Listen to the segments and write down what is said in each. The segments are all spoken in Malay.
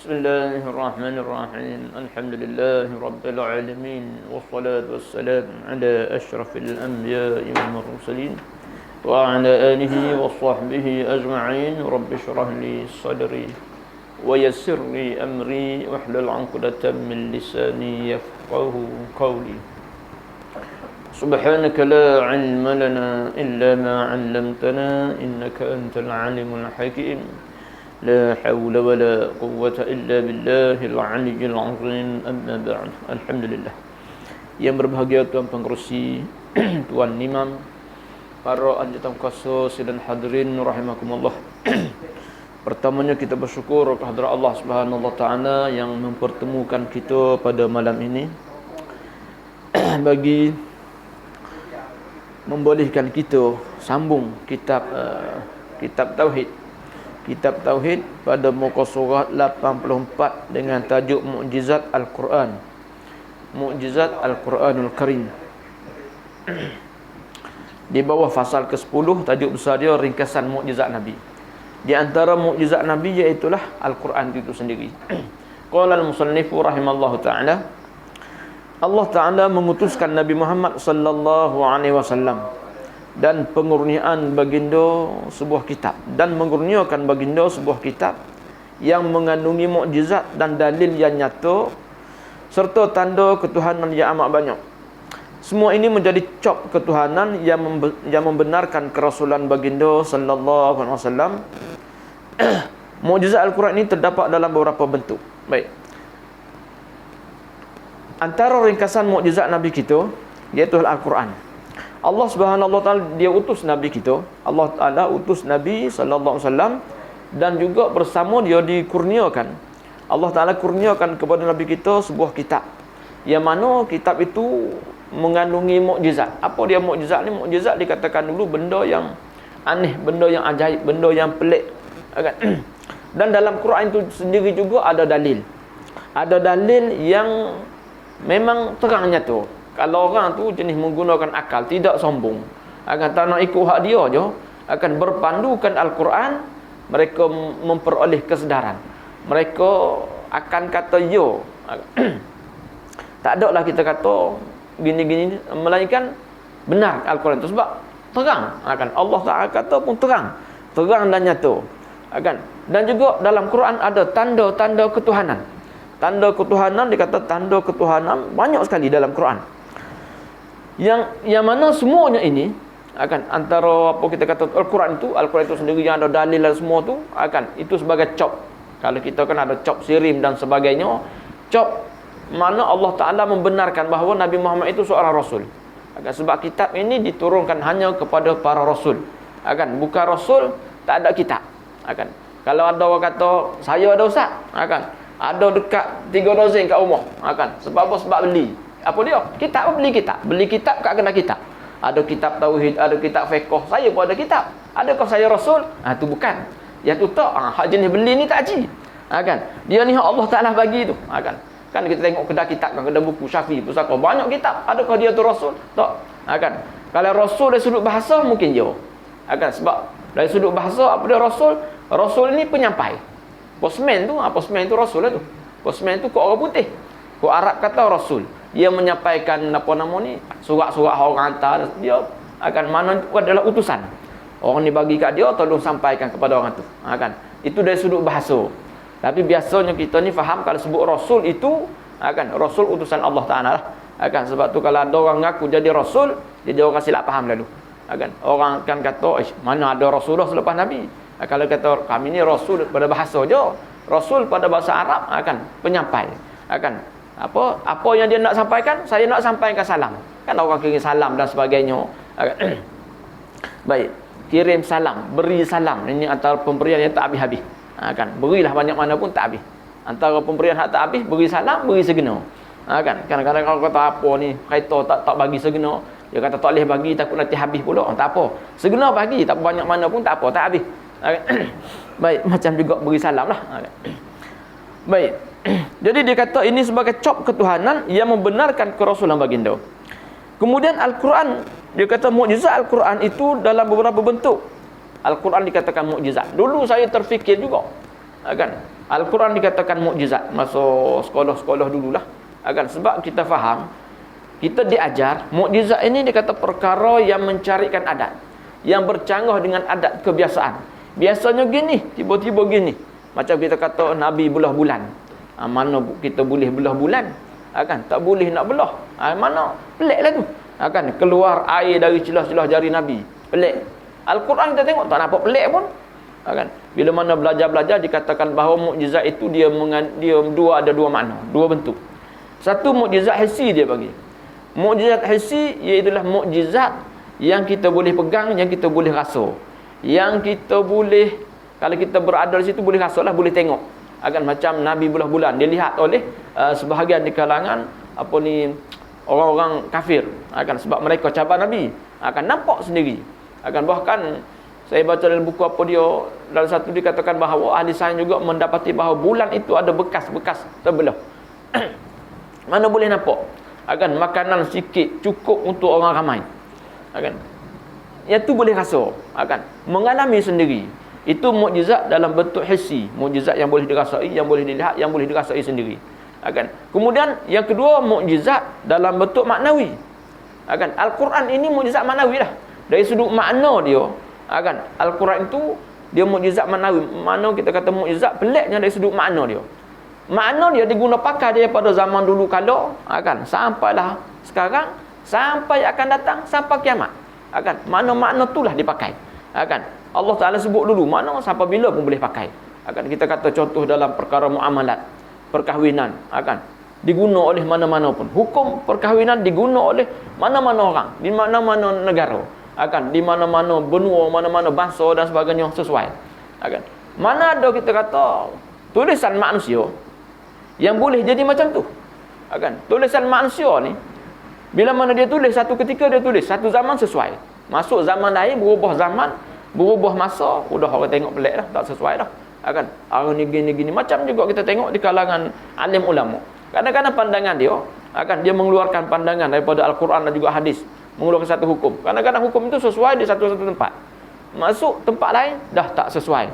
Bismillahirrahmanirrahim. Alhamdulillahirabbil alamin wassalatu wassalamu ala asyrafil anbiya'i wal mursalin wa ala alihi wa sahbihi ajma'in. Rabbi shrah li sadri wa yassir li amri wahlul 'uqdatam min lisani yafqahu qawli. Subhanaka la 'ilma lana illa ma 'allamtana innaka antal 'alimul hakim. La hawla wa la quwwata illa billahil aliyyil azim. Amma ba'd. Alhamdulillah. Yang berbahagia Tuan Pengerusi, Tuan Imam, para ahli kuasa sidang hadirin rahimakumullah. Pertamanya kita bersyukur kehadrat Allah Subhanahu wa taala yang mempertemukan kita pada malam ini bagi membolehkan kita sambung kitab Tauhid pada muka surat 84 dengan tajuk Mukjizat Al-Quran. Mukjizat Al-Quranul Karim. Di bawah fasal ke-10 tajuk besar dia ringkasan mukjizat Nabi. Di antara mukjizat Nabi iaitulah Al-Quran itu sendiri. Qala al-musannifu rahimallahu taala, Allah Taala mengutuskan Nabi Muhammad sallallahu alaihi wasallam dan pengurniaan baginda sebuah kitab, dan mengurniakan baginda sebuah kitab yang mengandungi mukjizat dan dalil yang nyata serta tanda ketuhanan yang amat banyak. Semua ini menjadi cop ketuhanan yang membenarkan kerasulan baginda sallallahu alaihi wasallam. Mukjizat Al-Quran ini terdapat dalam beberapa bentuk. Baik. Antara ringkasan mukjizat Nabi kita iaitu Al-Quran. Allah Subhanahu wa taala dia utus Nabi kita. Allah Taala utus Nabi sallallahu alaihi wasallam dan juga bersama dia dikurniakan. Allah Taala kurniakan kepada Nabi kita sebuah kitab. Yang mana kitab itu mengandungi mukjizat. Apa dia mukjizat ni? Mukjizat dikatakan dulu benda yang aneh, benda yang ajaib, benda yang pelik. Dan dalam Quran itu sendiri juga ada dalil. Ada dalil yang memang terang nyata. Kalau orang tu jenis menggunakan akal, tidak sombong, akan tak nak ikut hak dia je, akan berpandukan Al-Quran, mereka memperoleh kesedaran. Mereka akan kata yo. Tak ada lah kita kata gini-gini, melainkan benar Al-Quran itu sebab terang. Akan Allah Taala kata pun terang dan nyata. Dan juga dalam Quran ada tanda-tanda ketuhanan. Tanda ketuhanan, dikata tanda ketuhanan banyak sekali dalam Quran. Yang mana semuanya ini akan antara apa kita kata Al-Quran itu sendiri yang ada dalil dan semua tu akan itu sebagai cop. Kalau kita kan ada cop sirim dan sebagainya, cop mana Allah Taala membenarkan bahawa Nabi Muhammad itu seorang rasul. Sebab kitab ini diturunkan hanya kepada para rasul. Bukan rasul tak ada kitab. Kalau ada orang kata saya ada ustaz, ada dekat 3 dozen kat rumah. Sebab apa? Sebab beli. Apa dia? Kitab. Beli kitab kat kena kitab. Ada kitab tauhid, ada kitab fiqh. Saya pun ada kitab. Adakah saya rasul? Tu bukan. Yang tu tak. Hak jenis beli ni tak haji. Dia ni hak Allah Taala bagi tu. Kan kita tengok kedai kitab, kedai buku Syafi'i, pusaka banyak kitab. Adakah dia tu rasul? Tak. Kalau rasul dari sudut bahasa mungkin dia. Sebab dari sudut bahasa apa dia rasul? Rasul ni penyampai. Postman tu rasul lah tu. Postman tu kok orang putih. Kok Arab kata rasul. Dia menyampaikan surat-surat orang hantar, dia akan mana itu adalah utusan. Orang ni bagi kat dia, tolong sampaikan kepada orang tu. Itu dari sudut bahasa. Tapi biasanya kita ni faham kalau sebut rasul itu rasul utusan Allah Taala lah. Sebab tu kalau ada orang ngaku jadi rasul, dia orang silap faham lalu. Orang akan kata, mana ada rasulullah selepas Nabi. Kalau kata kami ni rasul pada bahasa je, rasul pada bahasa Arab penyampai. Apa yang dia nak sampaikan, saya nak sampaikan salam. Orang kirim salam dan sebagainya. Baik, kirim salam, beri salam. Ini antara pemberian yang tak habis-habis. Berilah banyak mana pun tak habis. Antara pemberian yang tak habis, beri salam, beri segena. Kadang-kadang kalau kata apa ni, kereta tak bagi segena, dia kata tak boleh bagi, takut nanti habis pula. Tak apa, segena bagi, tak banyak mana pun tak apa, tak habis. Baik, macam juga beri salam lah. Baik. Jadi dia kata ini sebagai cop ketuhanan yang membenarkan kerasulan baginda. Kemudian Al-Quran, dia kata mukjizat Al-Quran itu dalam beberapa bentuk. Al-Quran dikatakan mukjizat. Dulu saya terfikir juga, Al-Quran dikatakan mukjizat masuk sekolah-sekolah dululah. Akan sebab kita faham, kita diajar mukjizat ini dikata perkara yang mencarikan adat, yang bercanggah dengan adat kebiasaan. Biasanya gini, tiba-tiba gini. Macam kita kata Nabi belah bulan. Mana kita boleh belah bulan? Tak boleh nak belah. Mana? Peliklah tu. Keluar air dari celah-celah jari Nabi. Pelik. Al-Quran kita tengok tak nampak pelik pun. Bila mana belajar-belajar dikatakan bahawa mukjizat itu dia ada dua makna, dua bentuk. Satu mukjizat hissi dia bagi. Mukjizat hissi iaitu mukjizat yang kita boleh pegang, yang kita boleh rasa. Yang kita boleh, kalau kita berada di situ boleh rasalah, boleh tengok. Macam Nabi belah bulan dilihat oleh sebahagian di kalangan orang-orang kafir. Sebab mereka cabar Nabi. Nampak sendiri. Bahkan saya baca dalam buku dalam satu dikatakan bahawa ahli sains juga mendapati bahawa bulan itu ada bekas-bekas terbelah. Mana boleh nampak? Makanan sikit cukup untuk orang ramai. Yang tu boleh rasa. Mengalami sendiri. Itu mukjizat dalam bentuk hissi, mukjizat yang boleh dirasai, yang boleh dilihat, yang boleh dirasai sendiri. Kemudian yang kedua mukjizat dalam bentuk maknawi. Al-Quran ini mukjizat maknawi lah. Dari sudut makna dia, Al-Quran itu dia mukjizat maknawi. Mana kita kata mukjizat, peliknya dari sudut makna dia. Makna dia diguna pakai daripada zaman dulu kala, sampailah sekarang, sampai akan datang, sampai kiamat. Makna-makna itulah dipakai. Allah Ta'ala sebut dulu mana sampai bila pun boleh pakai. Kita kata contoh dalam perkara muamalat, perkahwinan, diguna oleh mana-mana pun. Hukum perkahwinan diguna oleh mana-mana orang, di mana-mana negara, di mana-mana benua, mana-mana bangsa dan sebagainya sesuai. Mana ada kita kata tulisan manusia yang boleh jadi macam tu. Tulisan manusia ni bila mana dia tulis, satu ketika dia tulis, satu zaman sesuai. Masuk zaman lain, berubah zaman, berubah masa, udah orang tengok pelik dah, tak sesuai dah. Orang ni gini-gini. Macam juga kita tengok di kalangan alim ulama. Kadang-kadang pandangan dia, dia mengeluarkan pandangan daripada Al-Quran dan juga hadis, mengeluarkan satu hukum. Kadang-kadang hukum itu sesuai di satu-satu tempat. Masuk tempat lain, dah tak sesuai.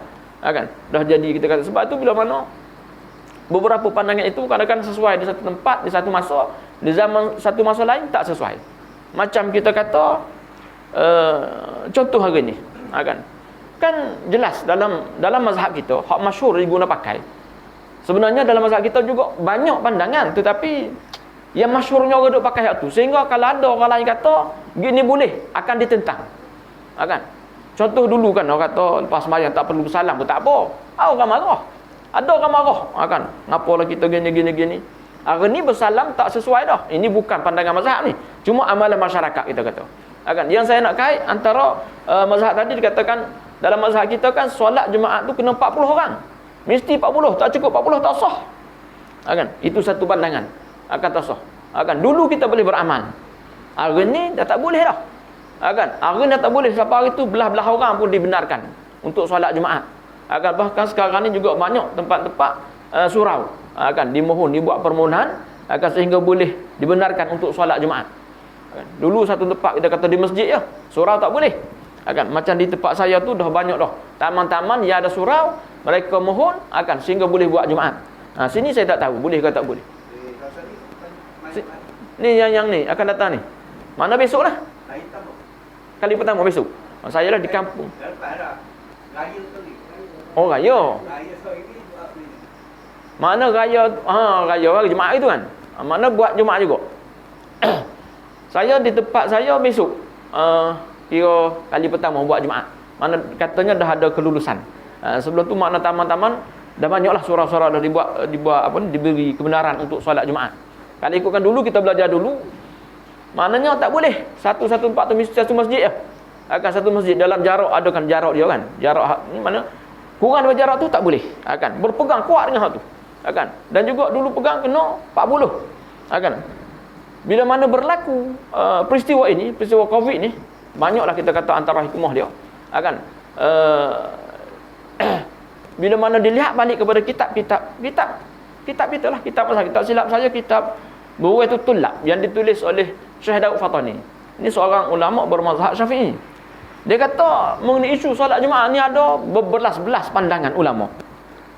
Dah jadi kita kata, sebab itu bila mana beberapa pandangan itu kadang-kadang sesuai di satu tempat, di satu masa, di zaman satu masa lain tak sesuai. Macam kita kata, contoh hari ni. Kan jelas dalam mazhab kita hak masyhur diguna pakai. Sebenarnya dalam mazhab kita juga banyak pandangan, tetapi yang masyhurnya orang duk pakai hak tu, sehingga kalau ada orang lain kata gini boleh, akan ditentang. Contoh dulu orang kata lepas sembahyang tak perlu bersalam pun tak apa. Orang marah. Ada orang marah. Ngapalah kita gini. Hari ni bersalam tak sesuai dah. Ini bukan pandangan mazhab ni. Cuma amalan masyarakat kita kata. Yang saya nak kait antara mazhab tadi dikatakan dalam mazhab kita kan solat Jumaat tu kena 40 orang. Mesti 40, tak cukup 40 tak sah. Itu satu pandangan. Tak sah. Dulu kita boleh beramal. Hari ni dah tak boleh dah. Hari ni dah tak boleh. Sampai hari tu belah-belah orang pun dibenarkan untuk solat Jumaat. Bahkan sekarang ni juga banyak tempat-tempat surau. Dimohon, dibuat permohonan sehingga boleh dibenarkan untuk solat Jumaat. Dulu satu tempat kita kata di masjid ya, surau tak boleh. Macam di tempat saya tu dah banyak dah. Taman-taman yang ada surau, mereka mohon sehingga boleh buat Jumaat. Sini saya tak tahu boleh ke tak boleh. Ni yang ni akan datang ni. Mana besok lah? Kali pertama besok. Saya lah di kampung. Oh raya. Mana raya? Raya hari Jumaat itu kan. Mana buat Jumaat juga. Saya di tempat saya besok kira kali pertama buat Jumaat. Mana katanya dah ada kelulusan. Sebelum tu makna taman-taman dah banyaklah surau-surau dah dibuat diberi kebenaran untuk solat Jumaat. Kalau ikutkan dulu kita belajar dulu, maknanya tak boleh satu tempat tu mesti satu masjid ya. Satu masjid dalam jarak ada kan jarak dia kan. Jarak ni mana kurang daripada jarak tu tak boleh. Berpegang kuat dengan hak tu. Dan juga dulu pegang kena 40. Bila mana berlaku peristiwa ini, peristiwa Covid ni, banyaklah kita kata antara hikmah dia. Bila mana dilihat balik kepada kitab kita lah, kitab silap saya, kitab Bughyatul Tullab yang ditulis oleh Syekh Daud Fatani. Ini seorang ulama bermazhab Syafi'i. Dia kata mengenai isu solat Jumaat ni ada berbelas-belas pandangan ulama.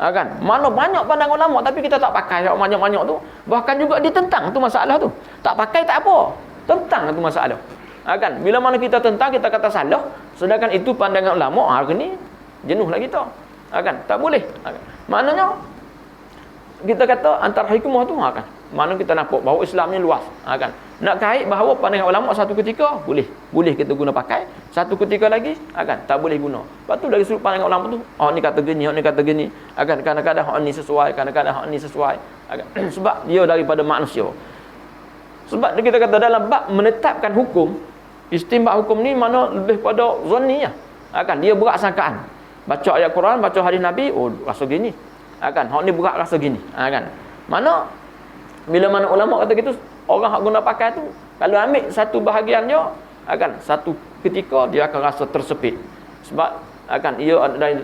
Kan? Mana banyak pandangan ulama tapi kita tak pakai banyak-banyak tu. Bahkan juga ditentang tu masalah tu. Tak pakai tak apa. Tentang tu masalah. Kan? Bila mana kita tentang, kita kata salah, sedangkan itu pandangan ulama, hari ni jenuhlah kita. Kan? Tak boleh. Maknanya kita kata antara hikmah tu kan. Mana kita nampak bahawa Islam ni luas. Kan? Nak kait bahawa pandangan ulama satu ketika boleh kita guna pakai, satu ketika lagi tak boleh guna. Lepas tu dari sudut pandangan ulama tu, ni kata gini, ni kata gini. Kadang-kadang hak ni sesuai, kadang-kadang hak ni sesuai. Sebab dia daripada manusia. Sebab kita kata dalam bab menetapkan hukum, istinbat hukum ni mana lebih pada zanni lah. Dia berat sangkaan. Baca ayat Quran, baca hadis Nabi, rasa gini. Hak ni berat rasa gini. Mana bila mana ulama kata gitu, orang hak guna pakai tu, kalau ambil satu bahagian dia, satu ketika dia akan rasa tersepit. Sebab ia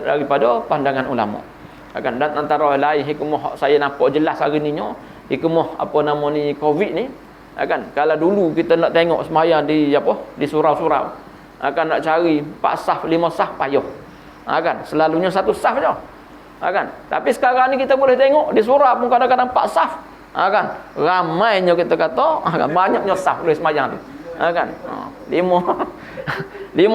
daripada pandangan ulama. Dan antara lain hikmah saya nampak jelas hari ni, hikmah apa nama ni Covid ni, kalau dulu kita nak tengok sembahyang di surau-surau, nak cari 4 saf, 5 saf payah. Selalunya satu saf je. Tapi sekarang ni kita boleh tengok di surau pun kadang-kadang 4 saf. Ramainya kita kata, banyaknya saf boleh sembahyang tu. 5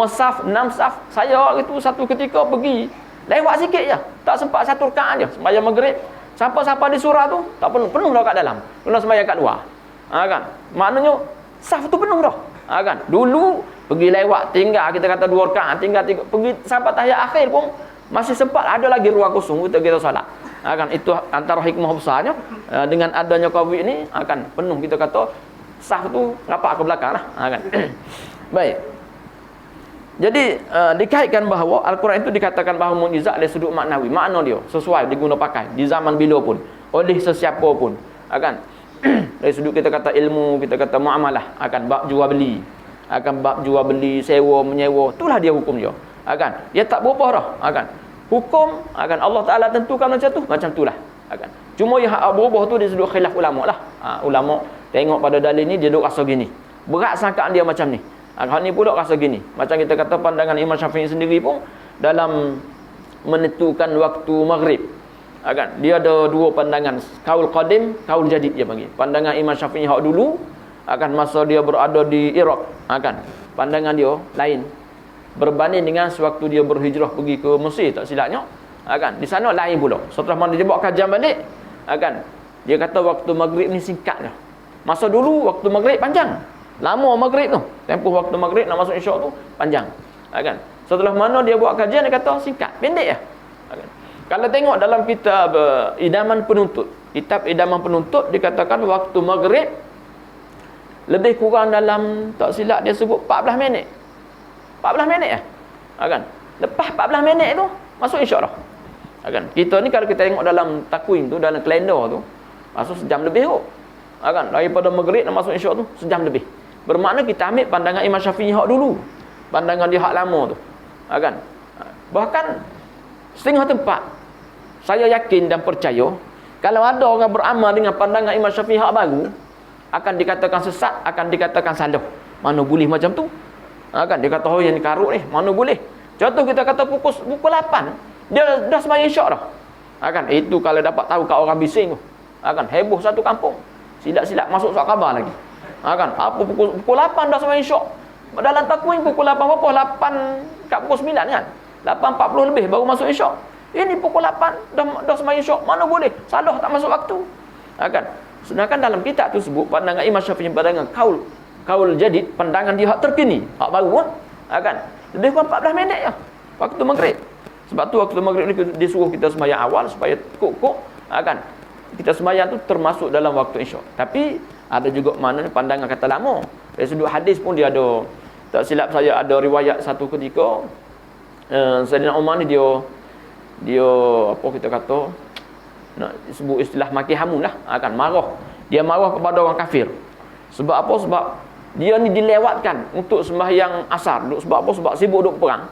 saf, 6 saf. Saya itu satu ketika pergi lewat sikit je, tak sempat satu rakaat je sembahyang maghrib. Sampai-sampai di surau tu tak penuh dah kat dalam. Kena sembahyang kat luar. Maknanya saf tu penuh dah. Dulu pergi lewat tinggal kita kata 2 rakaat, tinggal 3, pergi sampai tahiyat akhir pun masih sempat ada lagi ruang kosong untuk kita solat. Itu antara hikmah besarnya dengan adanya Covid ni penuh kita kata saf tu rapat ke belakang lah. Baik. Jadi dikaitkan bahawa Al-Quran itu dikatakan bahawa mukjizat dari sudut maknawi. Makna dia sesuai diguna pakai di zaman bila pun, oleh sesiapa pun. Dari sudut kita kata ilmu, kita kata muamalah, bab jual beli, bab jual beli, sewa menyewa, itulah dia hukum dia. Dia tak berubah dah. Hukum Allah Taala tentukan macam itulah. Cuma yang berubah tu di sudut khilaf ulama lah. Ulama tengok pada dalil ni dia duk rasa gini. Berat sangkaan dia macam ni. Hak ni pula rasa gini. Macam kita kata pandangan Imam Syafi'i sendiri pun dalam menentukan waktu maghrib. Dia ada 2 pandangan, kaul qadim, kaul jadid dia panggil. Pandangan Imam Syafi'i hak dulu masa dia berada di Iraq, pandangan dia lain berbanding dengan sewaktu dia berhijrah pergi ke Mesir, tak silapnya. Di sana lain pula. Setelah mana dia buat kajian balik, dia kata waktu maghrib ni singkat dah. Masa dulu waktu maghrib panjang. Lama maghrib tu. Tempoh waktu maghrib nak masuk isyak tu panjang. Setelah mana dia buat kajian, dia kata singkat, pendek Kalau tengok dalam kitab Idaman Penuntut, kitab Idaman Penuntut dikatakan waktu maghrib lebih kurang dalam, tak silap dia sebut 14 minit. 14 minit lepas 14 minit tu masuk isyak dah. Kita ni kalau kita tengok dalam takwim tu, dalam kalender tu, masuk sejam lebih tu. Daripada maghrib nak masuk isyak tu sejam lebih. Bermakna kita ambil pandangan Imam Syafi'i hak dulu, pandangan dia hak lama tu. Bahkan setengah tempat saya yakin dan percaya kalau ada orang beramal dengan pandangan Imam Syafi'i hak baru, akan dikatakan sesat, akan dikatakan salah. Mana boleh macam tu? Dia kata yang ni karut ni, mana boleh. Contoh kita kata pukul 8, dia dah sembahyang isyak dah. Itu kalau dapat tahu kat orang bising tu. Heboh satu kampung. Silap-silap masuk surat khabar lagi. Apa pukul 8 dah sembahyang isyak. Dalam takwim pukul 8 berapa? 8 kat pukul 9 kan? 8.40 lebih baru masuk isyak. Ini pukul 8 dah sembahyang isyak. Mana boleh? Salah tak masuk waktu. Sedangkan dalam kitab tu sebut pandangan Imam Syafi'i, pandangan kaul jadid, pandangan dia hak terkini, hak baru lebih kurang 14 minit je waktu maghrib. Sebab tu waktu maghrib ni disuruh kita sembahyang awal supaya kok kita sembahyang tu termasuk dalam waktu isyak. Tapi ada juga maknanya pandangan kata lama. Dari sudut hadis pun dia ada, tak silap saya ada riwayat satu ketika Sayyidina Umar ni dia apa kita kata, nak sebut istilah maki hamun lah, marah. Dia marah kepada orang kafir. Sebab apa? Sebab dia ni dilewatkan untuk sembahyang asar. Sebab apa? Sebab sibuk duk perang.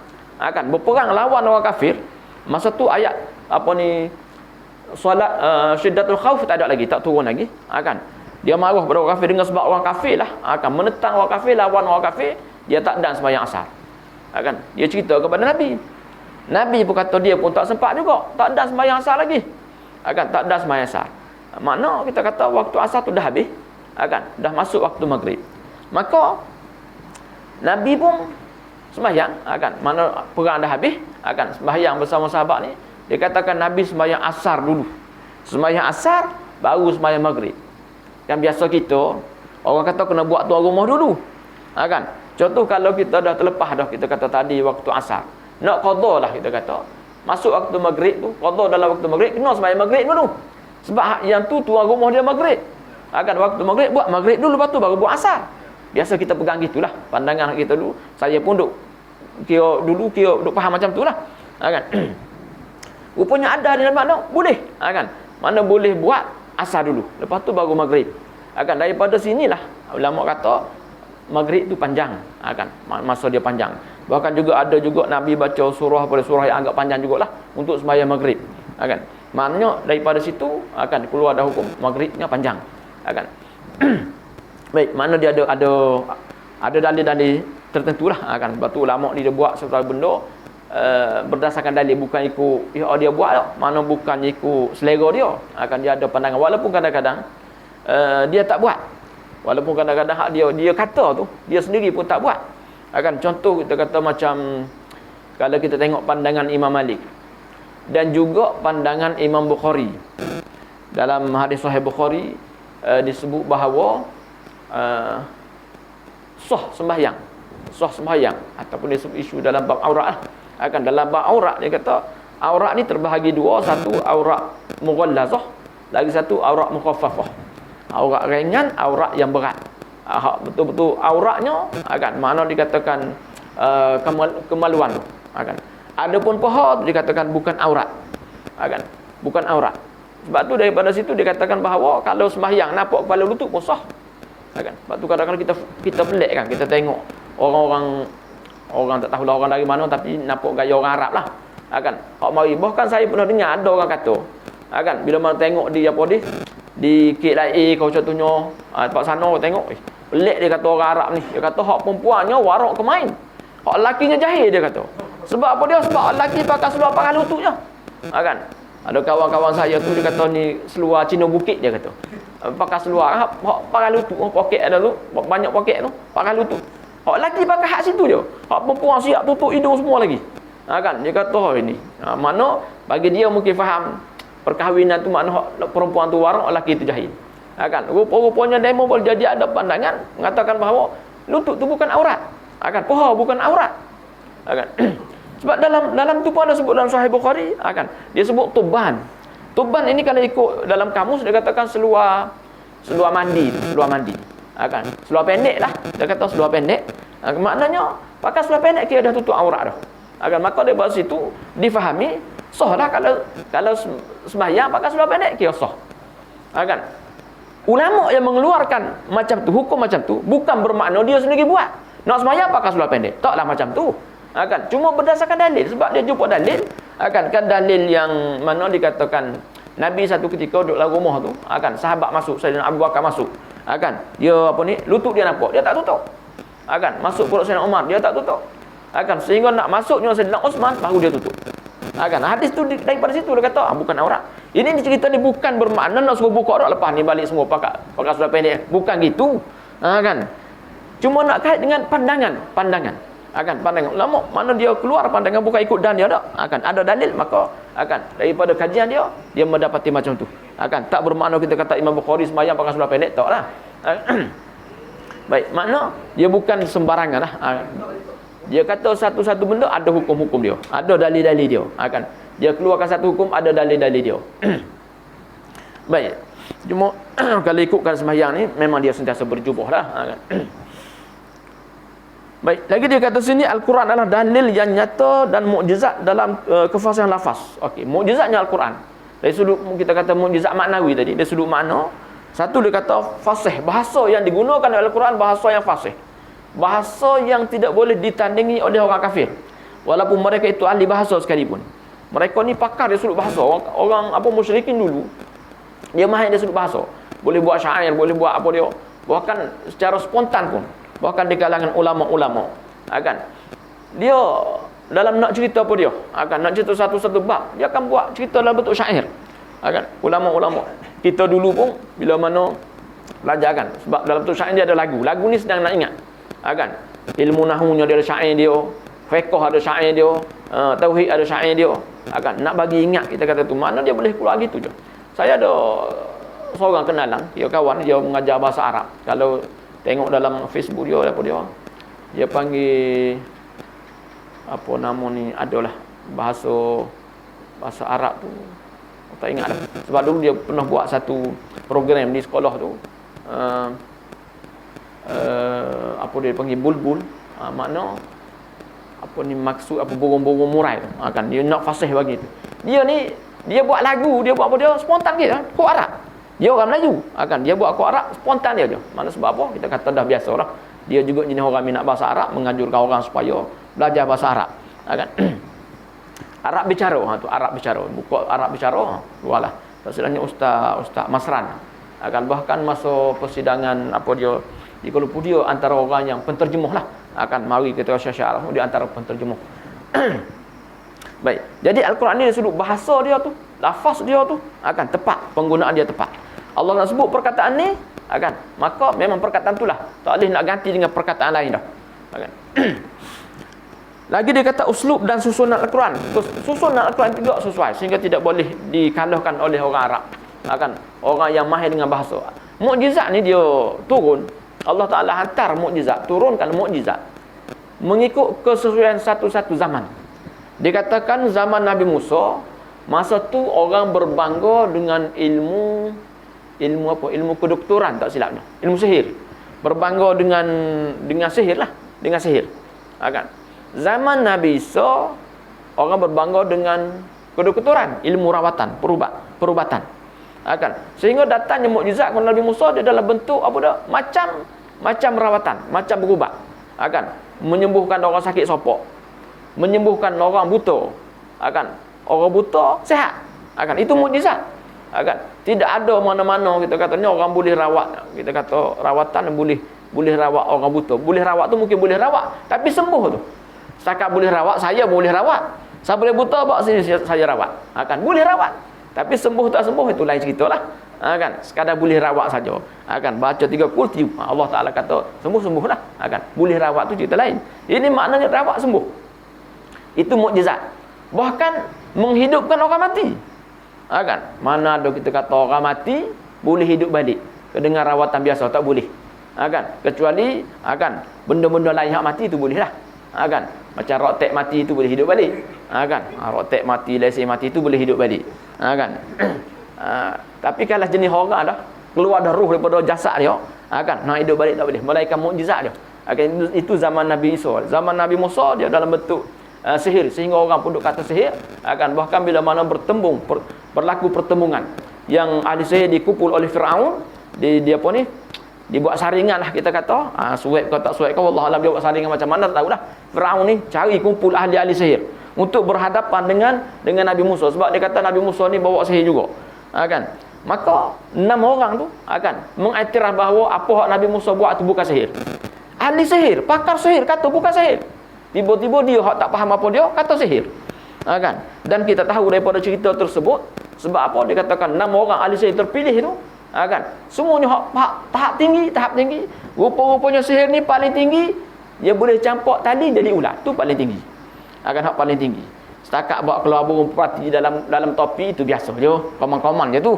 Berperang lawan orang kafir. Masa tu ayat apa ni, solat syiddatul khauf tak ada lagi, tak turun lagi. Dia marah pada orang kafir dengan sebab orang kafir lah menentang orang kafir, lawan orang kafir, dia tak dan sembahyang asar. Dia cerita kepada Nabi. Nabi pun kata dia pun tak sempat juga, tak ada sembahyang asar lagi. Tak ada sembahyang asar. Makna kita kata waktu asar tu dah habis, dah masuk waktu maghrib. Maka Nabi pun sembahyang, mana perang dah habis, sembahyang bersama sahabat ni. Dia katakan Nabi sembahyang asar dulu. Sembahyang asar baru sembahyang maghrib. Kan biasa kita orang kata kena buat tuan rumah dulu. Contoh kalau kita dah terlepas dah, kita kata tadi waktu asar, nak qada lah kita kata. Masuk waktu maghrib tu, qada dalam waktu maghrib, kena sembahyang maghrib dulu. Sebab yang tu tuan rumah dia maghrib. Waktu maghrib buat maghrib dulu, lepas tu baru buat asar. Biasa kita pegang gitulah pandangan kita dulu. Saya pun kira faham macam tu lah. Rupanya ada di dalam makna boleh. Mana boleh buat asar dulu, lepas tu baru maghrib. Daripada sinilah ulama kata maghrib tu panjang, masa dia panjang. Bahkan juga ada juga Nabi baca surah pada surah yang agak panjang jugalah untuk sembahyang maghrib. Maknanya daripada situ keluar dah hukum maghribnya panjang. Baik, mana dia ada dalil-dalil tertentulah. Sebab tu ulama dia buat sesuatu benda berdasarkan dalil, bukan ikut dia buat tak. Mana bukan ikut selera dia. Dia ada pandangan walaupun kadang-kadang dia tak buat. Walaupun kadang-kadang hak dia kata tu, dia sendiri pun tak buat. Contoh kita kata macam kalau kita tengok pandangan Imam Malik dan juga pandangan Imam Bukhari. Dalam hadis Sahih Bukhari disebut bahawa sah sembahyang ataupun disebut isu dalam bab aurat lah. Dalam bab aurat dia kata aurat ni terbahagi dua, satu aurat mughallazah, lagi satu aurat mukhaffafah. Aurat ringan, aurat yang berat. Betul-betul auratnya mana dikatakan kemaluan tu. Adapun paha dikatakan bukan aurat. Bukan aurat. Sebab tu daripada situ dikatakan bahawa kalau sembahyang nampak kepala lutut pun sah. Sebab tu kadang-kadang kita pelik kita tengok orang tak tahulah orang dari mana tapi nampak gaya orang Arab lah. Hak mari bahkan saya pernah dengar ada orang kata bila mana tengok di di KLIA kau contohnya tempat sana tengok pelik dia kata orang Arab ni. Dia kata hak perempuannya warak ke main, hak lakinya jahil dia kata. Sebab apa dia? Sebab laki pakai seluar pakai lututnya. Ada kawan-kawan saya tu dia kata ni seluar Cina Bukit dia kata. Pakai seluar pakai lutut, poket ada tu, banyak poket tu, pakai lutut. Hak laki pakai hak situ je. Hak perempuan siap tutup hidung semua lagi. Dia kata ini. Mana bagi dia mungkin faham perkahwinan tu makna perempuan tu warak, laki tu jahil. Rupa-rupanya demo boleh jadi ada pandangan mengatakan bahawa lutut tu bukan aurat. Paha bukan aurat. Sebab dalam tu pun ada sebut dalam Sahih Bukhari, dia sebut tuban. Tuban ini kalau ikut dalam kamus dia katakan seluar mandi. Seluar pendek lah. Dia kata seluar pendek. Maknanya pakai seluar pendek kira dah tutup aurat dah. Maka daripada situ difahami sah lah kalau sembahyang pakai seluar pendek kira sah. Ulama yang mengeluarkan macam tu, hukum macam tu bukan bermakna dia sendiri buat. Nak sembahyang pakai seluar pendek. Taklah macam tu. Cuma berdasarkan dalil, sebab dia jumpa dalil, kan dalil yang mana dikatakan Nabi satu ketika duduk dalam rumah tu, sahabat masuk, Sayyidina Abu Bakar masuk, dia lutut dia nampak, dia tak tutup. Masuk perut Sayyidina Umar, dia tak tutup. Sehingga nak masuknya Sayyidina Uthman baru dia tutup. Hadis tu daripada situ dia kata bukan aurat. Ini cerita ni bukan bermakna nak suruh buka aurat lepas ni balik semua pakai seluar pendek. Bukan gitu. Cuma nak kait dengan pandangan. Pandangan ulama mana dia keluar pandangan bukan ikut dan dia tak. Ada dalil maka daripada kajian dia mendapati macam tu. Tak bermakna kita kata Imam Bukhari sembahyang pakai seluar pendek taklah. Baik, makna dia bukan sembarangan lah. Dia kata satu-satu benda ada hukum-hukum dia, ada dalil-dalil dia. Dia keluarkan satu hukum ada dalil-dalil dia. Baik. Cuma kalau ikutkan sembahyang ni memang dia sentiasa berjubah lah. Baik, lagi dia kata sini Al-Quran adalah dalil yang nyata dan mukjizat dalam kefasihan lafaz. Okey, mukjizatnya Al-Quran. Dari sudut kita kata mukjizat maknawi tadi, dari sudut makna, satu dia kata fasih, bahasa yang digunakan oleh Al-Quran bahasa yang fasih. Bahasa yang tidak boleh ditandingi oleh orang kafir. Walaupun mereka itu ahli bahasa sekalipun. Mereka ni pakar dari sudut bahasa. Orang musyrikin dulu, dia mahir dari sudut bahasa. Boleh buat syair, boleh buat apa dia. Bahkan secara spontan pun. Bahkan di kalangan ulama-ulama. Dia dalam nak cerita apa dia? Nak cerita satu-satu bab, dia akan buat cerita dalam bentuk syair. Ulama-ulama kita dulu pun bila mana belajar kan, sebab dalam bentuk syair dia ada lagu. Lagu ni sedang nak ingat. Ilmu nahwunya dia ada syair dia, fiqh ada syair dia, tauhid ada syair dia. Nak bagi ingat kita kata tu, mana dia boleh keluar gitu je. Saya ada seorang kenalan, dia kawan, dia mengajar bahasa Arab. Kalau tengok dalam Facebook dia apa dia panggil apa nama ni, adalah bahasa Arab tu. Tak ingat dah. Sebab dulu dia pernah buat satu program di sekolah tu. Apa dia panggil bulbul. Makna apa ni maksud apa burung-burung murai tu. Dia nak fasih bagi tu. Dia buat lagu, dia buat apa dia spontan dia, kod Arab. Dia orang Melayu. Dia buat kod Arab spontan dia je. Mana sebab apa? Kita kata dah biasalah. Dia juga jenis orang minat bahasa Arab, menganjurkan orang supaya belajar bahasa Arab. Arab bicara, tu Arab bicara. Buka Arab bicara, luarlah. Maksudnya Ustaz Masran. Bahkan masa persidangan apa dia di Kuala Lumpur, dia antara orang yang penterjemah lah. Mari kita syarah dia antara penterjemah. Baik. Jadi Al-Quran ni sudut bahasa dia tu, lafaz dia tu tepat, penggunaan dia tepat. Allah nak sebut perkataan ni, maka memang perkataan itulah. Tak boleh nak ganti dengan perkataan lain dah. Lagi dia kata uslub dan susunan Al-Quran. Susunan Al-Quran juga sesuai sehingga tidak boleh dikalahkan oleh orang Arab. Orang yang mahir dengan bahasa. Mukjizat ni dia turun. Allah Ta'ala hantar mukjizat, turunkan mukjizat mengikut kesesuaian satu-satu zaman. Dikatakan zaman Nabi Musa, masa tu orang berbangga dengan ilmu kedoktoran, tak silapnya. Ilmu sihir. Berbangga dengan sihir lah, dengan sihir. Zaman Nabi Isa, orang berbangga dengan kedoktoran, ilmu rawatan, perubatan. Sehingga datangnya mukjizat kepada Nabi Musa dia dalam bentuk apa dah? Macam rawatan, macam berubat. Menyembuhkan orang sakit sopok, menyembuhkan orang buta. Orang buta sihat. Itu mukjizat. Tidak ada mana-mana kita katanya orang boleh rawat. Kita kata rawatan boleh rawat orang buta. Boleh rawat tu mungkin boleh rawat, tapi sembuh tu. Setakat boleh rawat, saya boleh rawat. Saya boleh buta, bawa sini saya rawat. Boleh rawat. Tapi sembuh tak sembuh itu lain ceritalah. Sekadar boleh rawat saja. Baca 3 kursi, Allah Taala kata sembuh-sembuhlah. Boleh rawat tu cerita lain. Ini maknanya rawat sembuh. Itu mukjizat. Bahkan menghidupkan orang mati. Mana ada kita kata orang mati boleh hidup balik. Dengan rawatan biasa tak boleh. Kecuali benda-benda lain yang mati tu boleh lah. Macam rotek mati itu boleh hidup balik. Rotek mati, lesen mati itu boleh hidup balik. Tapi kalau jenis orang dah keluar dah roh daripada jasad dia, nak hidup balik tak boleh. Melainkan mukjizat dia. Itu zaman Nabi Isa. Zaman Nabi Musa dia dalam bentuk sihir, sehingga orang pun duk kata sihir. Bahkan bila mana berlaku pertemuan yang ahli sihir dikumpul oleh Firaun, dia apa ni, dibuat saringan lah kita kata. Suap ke tak suap ke, wallah alam dia buat saringan macam mana tak tahu dah. Firaun ni cari kumpul ahli-ahli sihir untuk berhadapan dengan Nabi Musa, sebab dia kata Nabi Musa ni bawa sihir juga. Maka 6 orang tu mengiktiraf bahawa apa hak Nabi Musa buat tu bukan sihir. Ahli sihir, pakar sihir kata bukan sihir. Tiba-tiba dia hak tak faham apa dia kata sihir. Dan kita tahu daripada cerita tersebut, sebab apa dia katakan 6 orang ahli sihir terpilih tu, semuanya hak tahap tinggi. Rupa-rupanya sihir ni paling tinggi, dia boleh campak tali jadi ular. Tu paling tinggi. Hak paling tinggi. Setakat bawa keluar burung perati dalam topi itu biasa je, komang-komang je tu.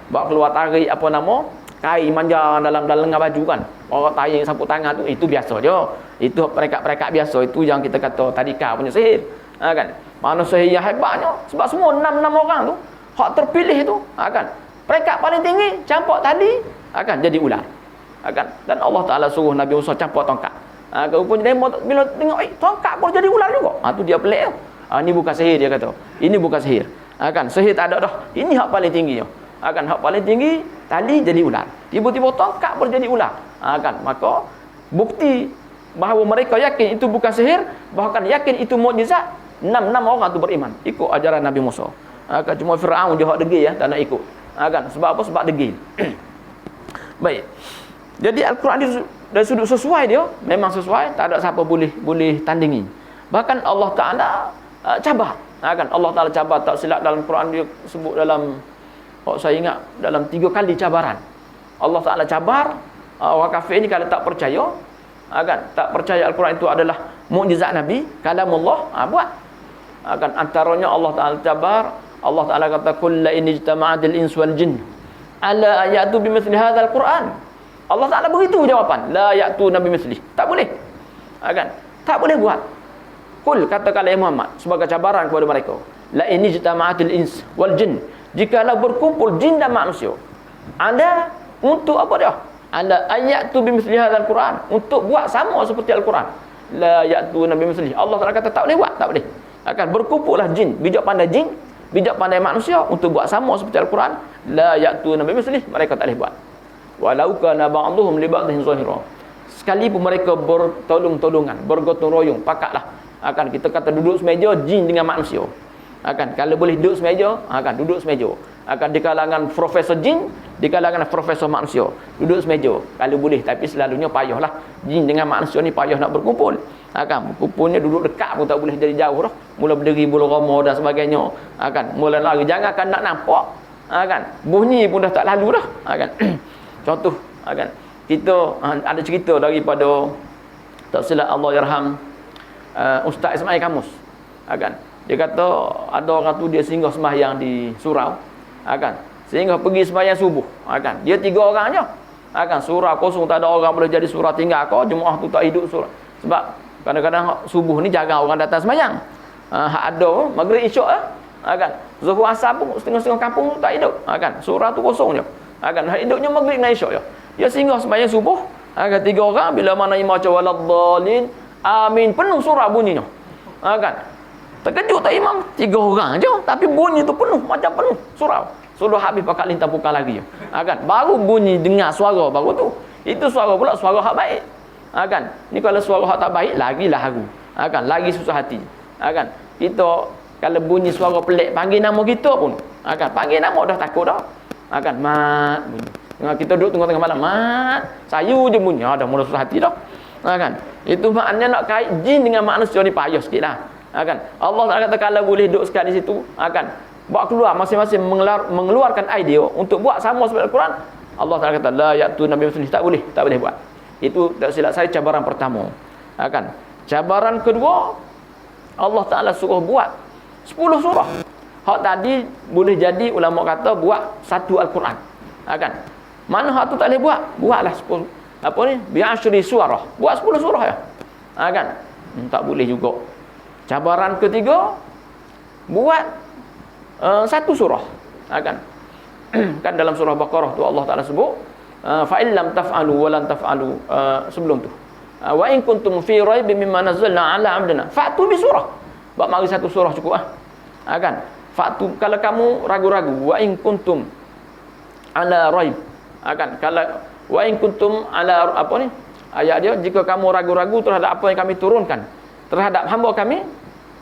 Bawa keluar tarik apa nama, kain manja dalam lengan baju kan. Orang tarik sapu tangan tu, itu biasa je. Itu perekat-perekat biasa, itu yang kita kata tadika punya sihir. Mana sihir yang hebatnya, sebab semua 6 orang tu hak terpilih tu, perekat paling tinggi campak tali jadi ular. Dan Allah Taala suruh Nabi Musa campak tongkat. Rupanya dia bila tengok tongkat pun jadi ular juga. Tu dia pelik tu. Ini bukan sihir dia kata. Ini bukan sihir. Sihir tak ada dah. Ini hak paling tinggi. Hak paling tinggi tali jadi ular. Tiba-tiba tongkat pun jadi ular. Maka bukti bahawa mereka yakin itu bukan sihir, bahkan yakin itu mukjizat. 6 orang tu beriman ikut ajaran Nabi Musa. Cuma Firaun dia hak degil ya, tak nak ikut. Sebab apa? Sebab degil. Baik. Jadi Al-Quran dari sudut sesuai dia, memang sesuai, tak ada siapa boleh tandingi. Bahkan Allah Taala cabar. Kan Allah Taala cabar, tak silap dalam Quran dia sebut dalam, saya ingat dalam 3 kali cabaran. Allah Taala cabar orang kafir ni kalau tak percaya, kan tak percaya Al-Quran itu adalah mukjizat Nabi, kalamullah, buat. Kan antaranya Allah Taala cabar, Allah Taala kata kullu in ijtama'atil ins wal jin ala ayatu bimithli hadzal Quran. Allah Taala beritahu jawapan, la ya'tu nabi misli. Tak boleh. Kan tak boleh buat. Kul, katakanlah ya Muhammad sebagai cabaran kepada mereka, la in ijtama'atil ins wal jin, jikalau berkumpul jin dan manusia, ada untuk apa dia? Ala ayatu bimithli hadzal Quran, untuk buat sama seperti Al-Quran. La ya'tu nabi misli. Allah Taala kata tak boleh buat, tak boleh. Akan berkumpullah jin, bijak pandai jin, bijak pandai manusia untuk buat sama seperti Al-Quran. La ya'tu nabi misli, mereka tak boleh buat. Walau kana ba'dhum li ba'dhin zahira, sekalipun mereka bertolong-tolongan, bergotong royong, pakatlah. Akan kita kata duduk semeja jin dengan manusia. Akan kalau boleh duduk semeja, akan duduk semeja. Akan di kalangan profesor jin, di kalangan profesor manusia, duduk semeja kalau boleh. Tapi selalunya payahlah, jin dengan manusia ni payah nak berkumpul. Akan berkumpulnya duduk dekat pun tak boleh, jadi jauh dah. Mula berdiri bulu roma dan sebagainya. Akan mula lari, jangan akan nak nampak. Akan bunyi pun dah tak lalu dah. Akan contoh, akan kita ada cerita daripada, tak silap Allah yarham, Ustaz Ismail Kamus. Akan dia kata ada orang tu dia singgah sembahyang di surau. Akan sehingga pergi sembahyang subuh. Akan dia 3 orang je. Akan surau kosong, tak ada orang, boleh jadi surau tinggal kau, jemaah tu tak hidup surau. Sebab kadang-kadang subuh ni jarang orang datang sembahyang. Hak ada maghrib isyak akan zuhur asar pun setengah-setengah kampung tak hidup. Akan surau tu kosong je. Akan hidupnya maghrib dan isyak je. Dia singgah sembahyang subuh. Akan 3 orang, bila mana imam baca waladdallin amin, penuh surau bunyinya. Kan terkejut tak imam, 3 orang je tapi bunyi tu penuh, macam penuh surau. Sudah habis pakat lintang pukal lagi. Kan baru bunyi dengar suara baru tu. Itu suara pula suara hak baik. Kan ni kalau suara hak tak baik lagilah haru. Kan lagi susah hati. Kan kita kalau bunyi suara pelik panggil nama kita pun, kan panggil nama dah takut dah. Kan mat bunyi. Kita duduk tengah-tengah malam, mat sayu je bunyi, dah mula susah hati dah. Kan itu maknanya nak kait jin dengan manusia ni payah sikitlah. Kan Allah Taala kata kalau boleh duduk sekali di situ, kan buat keluar masing-masing mengeluarkan idea untuk buat sama seperti Al-Quran. Allah Taala kata la ya'tu nabi misli, tak boleh buat. Itu tak silap saya cabaran pertama. Kan cabaran kedua, Allah Taala suruh buat 10 surah. Hak tadi boleh jadi ulama kata buat satu Al-Quran. Kan mana hak tu tak boleh buat, buatlah 10 apa ni bi'ashri surah, buat 10 surah ya. Kan tak boleh juga. Cabaran ketiga, buat satu surah. Kan kan dalam surah Baqarah tu Allah Taala sebut fa in lam taf'alu wa lan taf'alu, sebelum tu wa in kuntum fi raibin mimma nazzalna ala 'abdina fa'tu bi surah. Buat mari satu surah cukup kan fa'tu, kalau kamu ragu-ragu, wa in kuntum ala raib, kan kalau wa in kuntum ala apa ni ayat dia, jika kamu ragu-ragu terhadap apa yang kami turunkan terhadap hamba kami,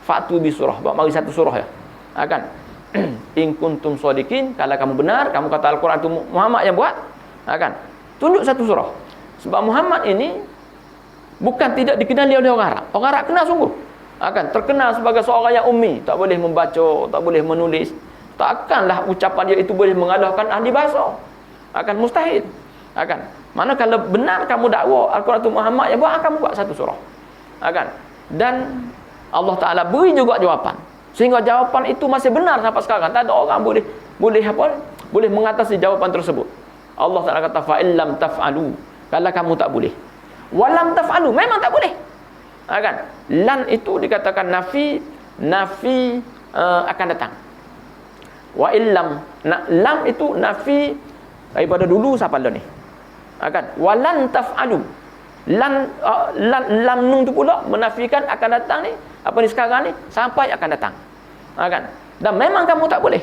fa'tu bi surah, buat mari satu surah ya. Kan in kuntum shadiqin, kalau kamu benar, kamu kata Al-Quran itu Muhammad yang buat, kan tunjuk satu surah. Sebab Muhammad ini bukan tidak dikenali oleh orang Arab. Orang Arab kenal sungguh. Kan terkenal sebagai seorang yang ummi, tak boleh membaca, tak boleh menulis. Takkanlah ucapan dia itu boleh mengalahkan ahli bahasa. Akan mustahil. Kan mana kalau benar kamu dakwa Al-Quran itu Muhammad yang buat, kamu buat satu surah. Kan dan Allah Taala beri juga jawapan, sehingga jawapan itu masih benar sampai sekarang. Tak ada orang boleh mengatasi jawapan tersebut. Allah Taala kata fa illam taf'alu, kalau kamu tak boleh. Walam taf'alu, memang tak boleh. Kan lan itu dikatakan nafi akan datang. Wa illam, lam itu nafi daripada dulu sampai dah ni. Kan walan taf'alu, lam nun tu pula menafikan akan datang ni, apa ni sekarang ni, sampai akan datang. Kan dan memang kamu tak boleh.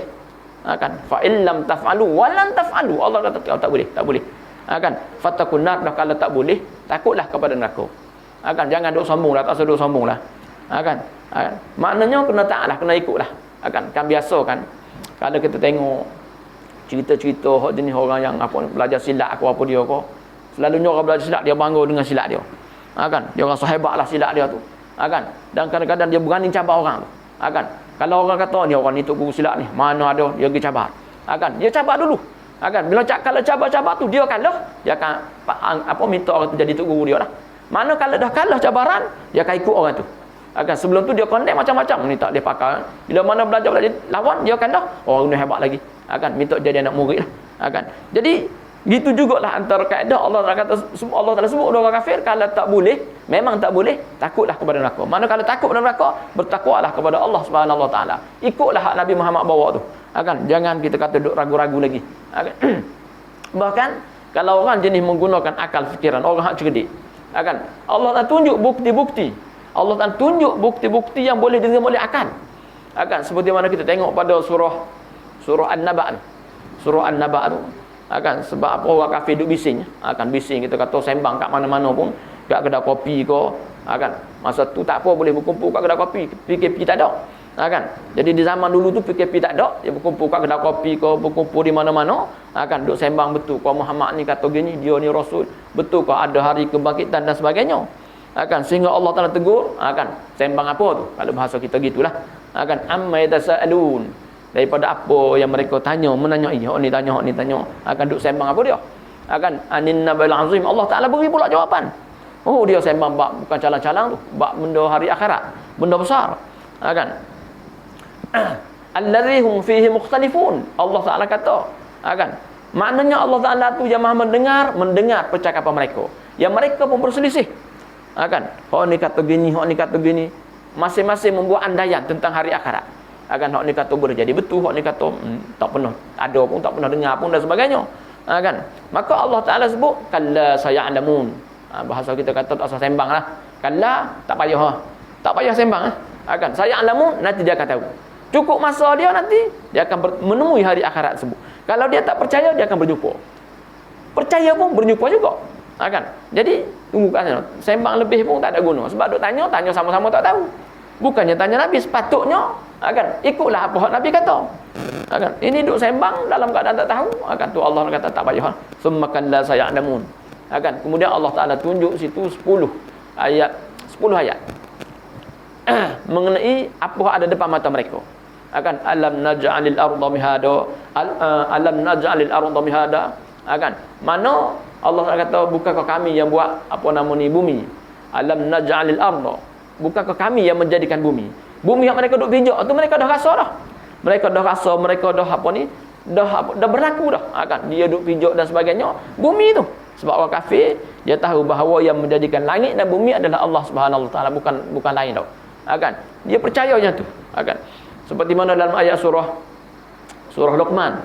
Kan fa illam taf'alu wa lan taf'alu, Allah kata tak boleh. Kan fatakun nar, kalau tak boleh takutlah kepada neraka. Kan jangan duk sombonglah, tak usah duk sombonglah. Kan maknanya kena taatlah, kena ikutlah. Kan biasa kan kalau kita tengok cerita-cerita hak jenis orang yang apa belajar silat apa dia ko, selalunya orang belajar silat dia bangga dengan silat dia. Kan dia rasa hebatlah silat dia tu. Kan? Dan kadang-kadang dia berani cabar orang tu. Kan? Kalau orang kata ni orang ni tok guru silat ni, mana ada dia pergi cabar. Kan? Dia cabar dulu. Kan? Bila kalau cabar-cabar tu dia kalah, dia akan minta orang tu jadi tok guru dia lah. Mana kalau dah kalah cabaran, dia akan ikut orang tu. Kan? Sebelum tu dia condemn macam-macam, ni tak dia pakai. Bila mana belajar lawan, dia kalah, orang ni hebat lagi. Kan? Minta jadi anak murid lah. Kan? Jadi gitu jugalah antara kaedah Allah Taala sebut orang kafir kalau tak boleh, memang tak boleh, takutlah kepada neraka. Mana kalau takut kepada neraka, bertakwalah kepada Allah Subhanahu Wa Taala. Ikutlah hak Nabi Muhammad bawa tu. Kan? Jangan kita kata duk ragu-ragu lagi. Bahkan kalau orang jenis menggunakan akal fikiran, orang hak cerdik. Kan? Allah Taala tunjuk bukti-bukti. Allah Taala tunjuk bukti-bukti yang boleh diterima oleh akal. Kan? Seperti mana kita tengok pada surah An-Naba tu. Surah An-Naba tu. Kan? Sebab apa orang kafir duk bising. Kan bising kita kata sembang kat mana-mana pun, kat kedai kopi ke. Kan? Masa tu tak apa boleh berkumpul kat kedai kopi, PKP tak ada. Kan? Jadi di zaman dulu tu PKP tak ada, dia berkumpul kat kedai kopi ke, berkumpul di mana-mana. Kan? Duk sembang betul kau Muhammad ni kata gini, dia ni rasul, betul kau ada hari kebangkitan dan sebagainya. Kan? Sehingga Allah Taala tegur, kan? Sembang apa tu? Kalau bahasa kita gitulah. Kan? Amma yatasaalun, daripada apa yang mereka tanya, menanyai, hok ni tanya, hok ni tanya. Akan duk sembang apa dia? Akan anin nabil azim, Allah Taala beri pula jawapan. Oh, dia sembang bab bukan calang-calang tu, bab benda hari akhirat, benda besar. Kan? Allazi hum fihi mukhtalifun. Allah Taala kata, kan? Maknanya Allah Taala tu yang Maha mendengar percakapan mereka. Yang mereka pun berselisih. Kan? Hok ni kata gini, hok ni kata gini. Masing-masing membuat andaian tentang hari akhirat. Kan? Hak ni kata boleh jadi betul, hak ni kata tak pernah ada pun, tak pernah dengar pun dan sebagainya. Kan? Maka Allah Taala sebut kalla saya'lamun. Bahasa kita kata tak usah sembang lah. Kalla tak payah. Tak payah sembang. Kan? Saya'lamun, nanti dia akan tahu. Cukup masa dia, nanti dia akan menemui hari akhirat tersebut. Kalau dia tak percaya, dia akan berjumpa. Percaya pun berjumpa juga. Kan? Jadi tunggu kat sana. Sembang lebih pun tak ada guna. Sebab duk tanya sama-sama tak tahu. Bukannya tanya Nabi, sepatutnya ikutlah apa Nabi kata. Ini duk sembang dalam keadaan tak tahu. Tu Allah kata tak payah. Summa kalla saya'lamun. Kemudian Allah Taala tunjuk situ 10 ayat mengenai apa ada depan mata mereka. Alam naj'alil arda mihada, alam naj'alil arda mihada. Mana Allah kata bukankah kami yang buat bumi? Alam naj'alil arda, bukankah kami yang menjadikan bumi? Bumi yang mereka duk pijak tu mereka dah rasa dah. Mereka dah berlaku dah. Dia duk pijak dan sebagainya. Bumi tu. Sebab orang kafir dia tahu bahawa yang menjadikan langit dan bumi adalah Allah Subhanahu Wa Taala, bukan lain dah. Dia percaya macam tu. Seperti mana dalam ayat surah Luqman,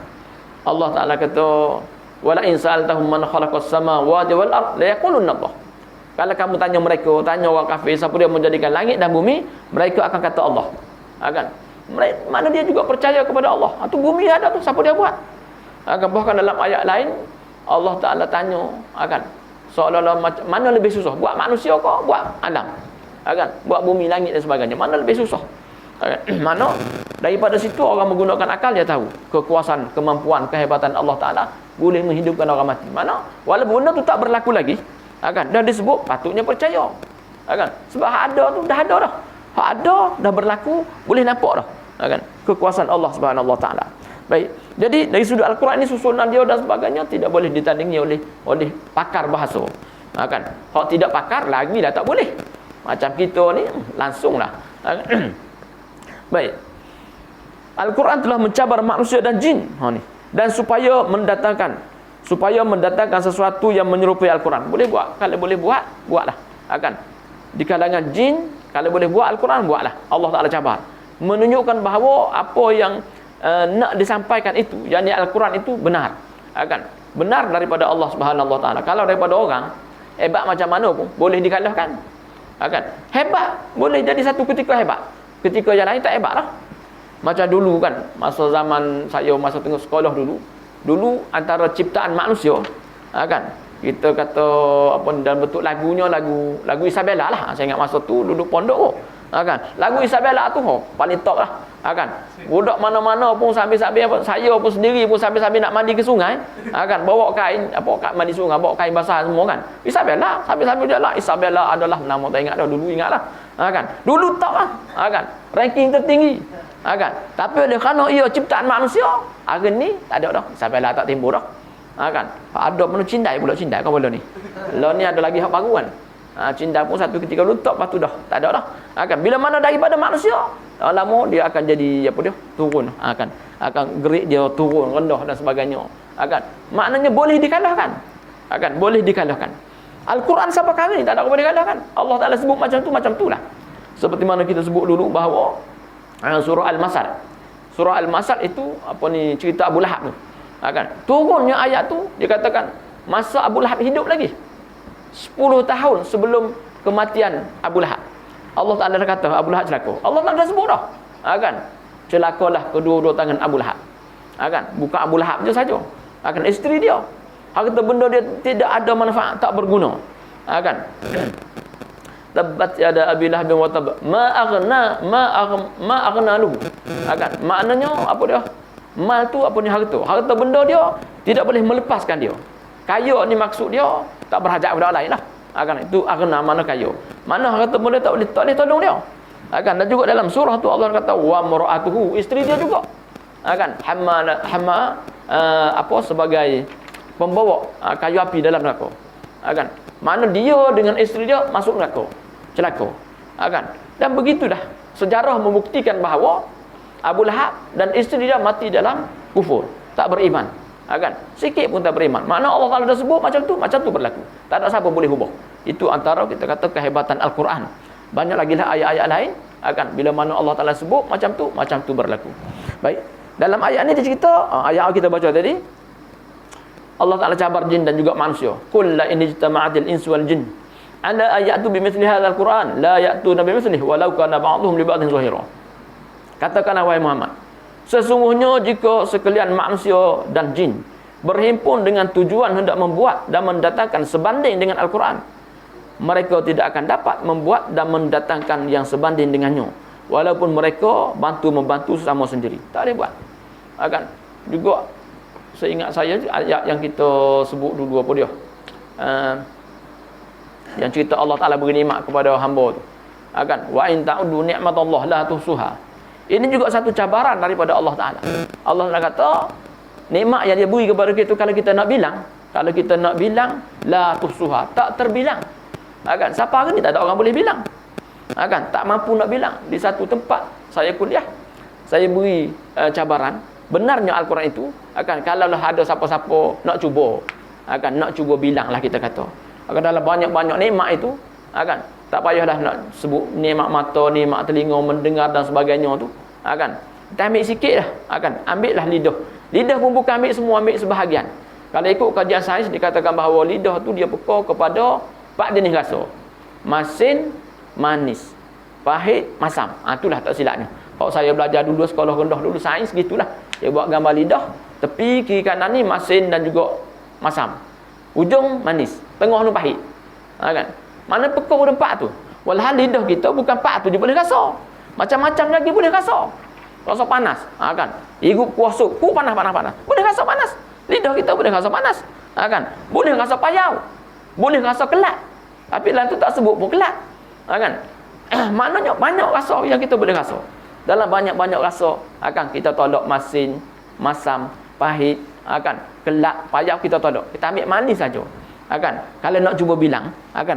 Allah Taala kata wala in sa'altahum man khalaqas samawati wal ard la yaqulunna Allah. Kalau kamu tanya orang kafir siapa dia menjadikan langit dan bumi, mereka akan kata Allah. Mana dia juga percaya kepada Allah. Tu bumi ada tu, siapa dia buat? Bahkan dalam ayat lain Allah Taala tanya, seolah-olah macam mana lebih susah, buat manusia ke buat alam? Buat bumi, langit dan sebagainya, mana lebih susah? Mana daripada situ orang menggunakan akal, dia tahu kekuasaan, kemampuan, kehebatan Allah Taala boleh menghidupkan orang mati. Mana walaupun benda tu tak berlaku lagi, dah disebut patutnya percaya. Sebab ada tu dah ada dah. Hak ada dah berlaku, boleh nampak dah. Kekuasaan Allah Subhanahu Wa Taala. Baik. Jadi dari sudut Al-Quran ni susunan dia dan sebagainya tidak boleh ditandingi oleh pakar bahasa. Hak tidak pakar lagi dah tak boleh. Macam kita ni langsunglah. Baik. Al-Quran telah mencabar manusia dan jin. Dan supaya mendatangkan sesuatu yang menyerupai Al-Quran. Boleh buat. Kalau boleh buat, buatlah. Di kalangan jin, kalau boleh buat Al-Quran, buatlah. Allah Ta'ala cabar. Menunjukkan bahawa apa yang nak disampaikan itu, yakni Al-Quran itu benar. Benar daripada Allah Subhanahu Wa Taala. Kalau daripada orang, hebat macam mana pun, boleh dikalahkan. Hebat, boleh jadi satu ketika hebat. Ketika yang lain tak hebat lah. Macam dulu masa zaman saya, masa tengah sekolah dulu antara ciptaan manusia, kita kata dalam bentuk lagunya lagu Isabella lah. Saya ingat masa tu duduk pondok Kan? Lagu Isabella tu paling top lah. Kan? Budak mana-mana pun sambil-sambil apa, saya pun sendiri pun sambil-sambil nak mandi ke sungai, kan? Bawa kain apa kat mandi sungai, bawa kain basah semua kan. Isabella sambil-sambil jalan. Isabella adalah nama tak ingat dah, dulu ingatlah. Kan? Dulu top lah. Kan? Ranking tertinggi. Kan? Tapi oleh kerana ia ciptaan manusia, hari ni tak ada dah. Isabella tak timbul dah. Kan? Ada pun cindai pula cindai kau boleh ni. Lah ni ada lagi hak baru kan. Cinta pun satu ketika lutut, lepas tu dah tak ada dah. Kan bila mana daripada manusia, lama dia akan jadi apa dia? Turun. Akan gerik dia turun, rendah dan sebagainya. Kan maknanya boleh dikalahkan. Kan boleh dikalahkan. Al-Quran sampai kali ni tak ada boleh dikalahkan. Allah Taala sebut macam tu lah. Seperti mana kita sebut dulu bahawa surah Al-Masad. Surah Al-Masad itu apa ni, cerita Abu Lahab tu. Kan turunnya ayat tu dia katakan masa Abu Lahab hidup lagi. 10 tahun sebelum kematian Abu Lahab, Allah Ta'ala dah kata Abu Lahab celaka. Allah Ta'ala dah sebut dah. Kan celakalah kedua-dua tangan Abu Lahab. Kan bukan Abu Lahab je saja. Kan isteri dia. Harta benda dia tidak ada manfaat, tak berguna. Kan tabat yada Abi Lahab wa tab ma aghna lahu. Kan maknanya apa dia? Mal tu apa ni, harta benda dia tidak boleh melepaskan dia. Kaya ni maksud dia tak berhajat kepada orang lain lah. Kan itu aghna, mana kaya. Mana harta benda tak boleh tolong dia. Kan dan juga dalam surah tu Allah kata wa mar'atuhu, isteri dia juga. Kan hamma apa sebagai pembawa kayu api dalam neraka. Kan mana dia dengan isteri dia masuk neraka, celaka. Kan dan begitu dah sejarah membuktikan bahawa Abu Lahab dan isteri dia mati dalam kufur, tak beriman. Kan sikit pun tak beriman. Makna Allah Taala dah sebut macam tu berlaku. Tak ada siapa boleh ubah. Itu antara kita kata kehebatan Al-Quran. Banyak lagi lah ayat-ayat lain. Kan bila mana Allah Taala sebut macam tu berlaku. Baik. Dalam ayat ni dia cerita, ayat kita baca tadi, Allah Taala cabar jin dan juga manusia. Qul la in ijtama'atil insu wal jin ala ayatu bimithli hadzal Qur'an la ya'tuna bimithlihi walau kana ba'dhum li ba'dhin zahira. Katakanlah wahai Muhammad, sesungguhnya jika sekalian manusia dan jin berhimpun dengan tujuan hendak membuat dan mendatangkan sebanding dengan Al-Quran, mereka tidak akan dapat membuat dan mendatangkan yang sebanding dengannya, walaupun mereka membantu sesama sendiri. Tak boleh buat. Kan juga seingat saya ayat yang kita sebut dulu apa dia, yang cerita Allah Ta'ala beri nikmat kepada hamba tu. Kan wa in ta'udu ni'matallah la tuhsuha. Ini juga satu cabaran daripada Allah Ta'ala. Allah Ta'ala kata nikmat yang dia beri kepada kita, kalau kita nak bilang la tuhsuha, tak terbilang. Kan siapa hari ni tak ada orang boleh bilang. Kan tak mampu nak bilang. Di satu tempat saya kuliah, saya beri cabaran. Benarnya Al-Quran itu, kalaulah ada siapa-siapa nak cuba bilanglah kita kata. Dalam banyak-banyak nikmat itu, tak payahlah nak sebut nikmat mata, nikmat telinga, mendengar dan sebagainya tu. Kita ambil sikit lah. Ambillah lidah. Lidah pun bukan ambil semua, ambil sebahagian. Kalau ikut kajian sains, dikatakan bahawa lidah tu dia peka kepada 4 jenis rasa. Masin, manis, pahit, masam. Itulah tak silapnya. Kalau saya belajar dulu sekolah rendah dulu sains gitulah. Dia buat gambar lidah, tepi kiri kanan ni masin dan juga masam. Ujung manis, tengah tu pahit. Kan? Mana peka pada 4 tu. Walhal lidah kita bukan 4 tu je boleh rasa. Macam-macam lagi boleh rasa. Rasa panas. Kan? Hirup kuah sup, panas. Boleh rasa panas. Lidah kita boleh rasa panas. Kan? Boleh rasa payau. Boleh rasa kelat. Tapi dalam tu tak sebut pun kelat. Kan? Maknanya banyak rasa yang kita boleh rasa. Dalam banyak-banyak rasa, kita tolak masin, masam, pahit, kelat, payau kita tolak. Kita ambil manis saja. Kalau nak cuba bilang,